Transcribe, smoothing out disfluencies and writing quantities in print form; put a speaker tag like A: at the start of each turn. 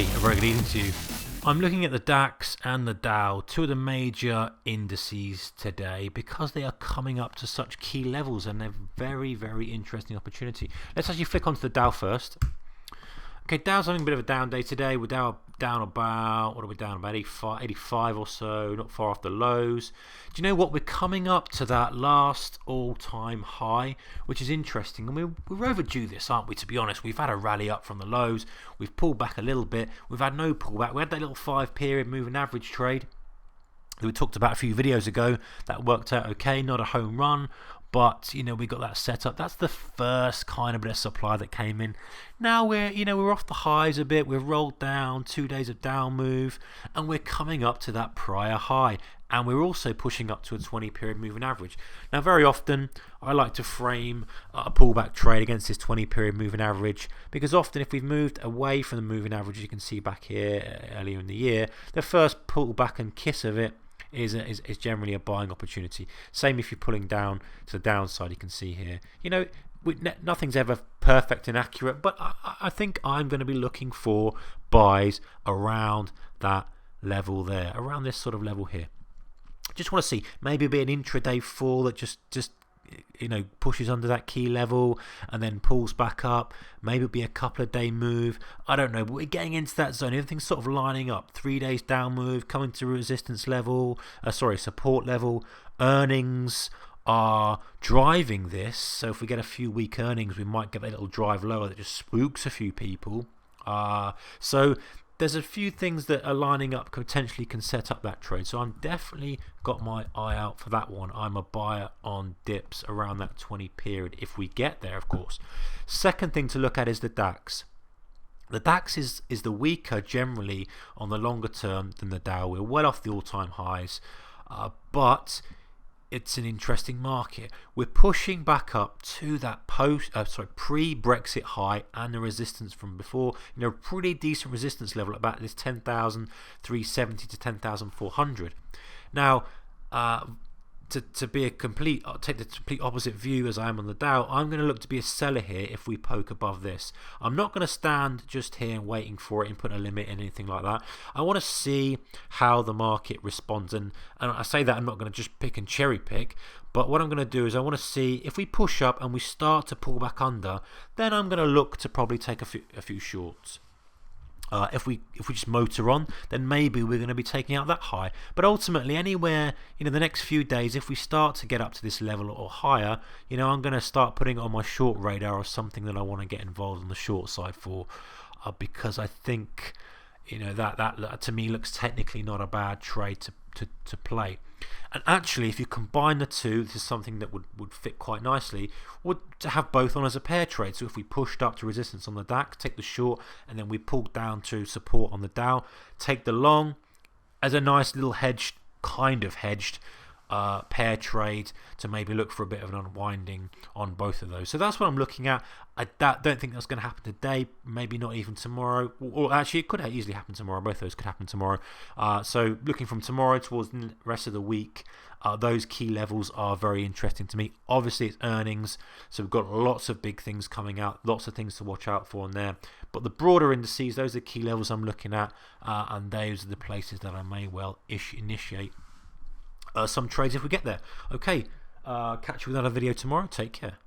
A: Hey, a very good evening to you. I'm looking at the DAX and the DOW, two of the major indices today, because they are coming up to such key levels and they're very, very interesting opportunity. Let's actually flick onto the DOW first. Okay, Dow's having a bit of a down day today. We're down about, what are we down about, 85 or so, not far off the lows. Do you know what? We're coming up to that last all-time high, which is interesting. And we're overdue this, aren't we, to be honest? We've had a rally up from the lows. We've pulled back a little bit. We've had no pullback. We had that little 5-period moving average trade that we talked about a few videos ago. That worked out okay, not a home run. But we got that set up. That's the first kind of bit of supply that came in. Now we're off the highs a bit. We've rolled down 2 days of down move, and we're coming up to that prior high. And we're also pushing up to a 20-period moving average. Now, very often I like to frame a pullback trade against this 20-period moving average, because often if we've moved away from the moving average, you can see back here earlier in the year, the first pullback and kiss of it is generally a buying opportunity. Same if you're pulling down to the downside, you can see here. Nothing's ever perfect and accurate, but I think I'm going to be looking for buys around that level there, around this sort of level here. Just want to see maybe be an intraday fall that just pushes under that key level and then pulls back up. Maybe it'll be a couple of day move. I don't know, but we're getting into that zone. Everything's sort of lining up. 3 days down move, coming to resistance level, support level. Earnings are driving this. So if we get a few weak earnings, we might get a little drive lower that just spooks a few people. So there's a few things that are lining up, potentially can set up that trade. So I'm definitely got my eye out for that one. I'm a buyer on dips around that 20 period if we get there, of course. Second thing to look at is the DAX. The DAX is the weaker generally on the longer term than the Dow. We're well off the all-time highs, but it's an interesting market. We're pushing back up to that pre-Brexit high and the resistance from before. Pretty decent resistance level about this 10,370 to 10,400. Now, to be take the complete opposite view as I am on the Dow, I'm going to look to be a seller here if we poke above this. I'm not going to stand just here and waiting for it and put a limit in anything like that. I want to see how the market responds, and I say that I'm not going to just pick and cherry pick, but what I'm going to do is I want to see if we push up and we start to pull back under, then I'm going to look to probably take a few shorts. If we just motor on, then maybe we're going to be taking out that high. But ultimately, anywhere the next few days, if we start to get up to this level or higher, I'm going to start putting it on my short radar or something that I want to get involved on the short side for, because I think that to me looks technically not a bad trade to play. And actually, if you combine the two, this is something that would fit quite nicely, would to have both on as a pair trade. So if we pushed up to resistance on the DAX, take the short, and then we pulled down to support on the Dow, take the long as a nice little hedged pair trade to maybe look for a bit of an unwinding on both of those. So that's what I'm looking at. I don't think that's going to happen today, maybe not even tomorrow, or actually it could easily happen tomorrow. Both of those could happen tomorrow. So looking from tomorrow towards the rest of the week, those key levels are very interesting to me. Obviously it's earnings, so we've got lots of big things coming out, lots of things to watch out for in there. But the broader indices, those are the key levels I'm looking at, and those are the places that I may well initiate some trades if we get there. Okay, catch you with another video tomorrow. Take care.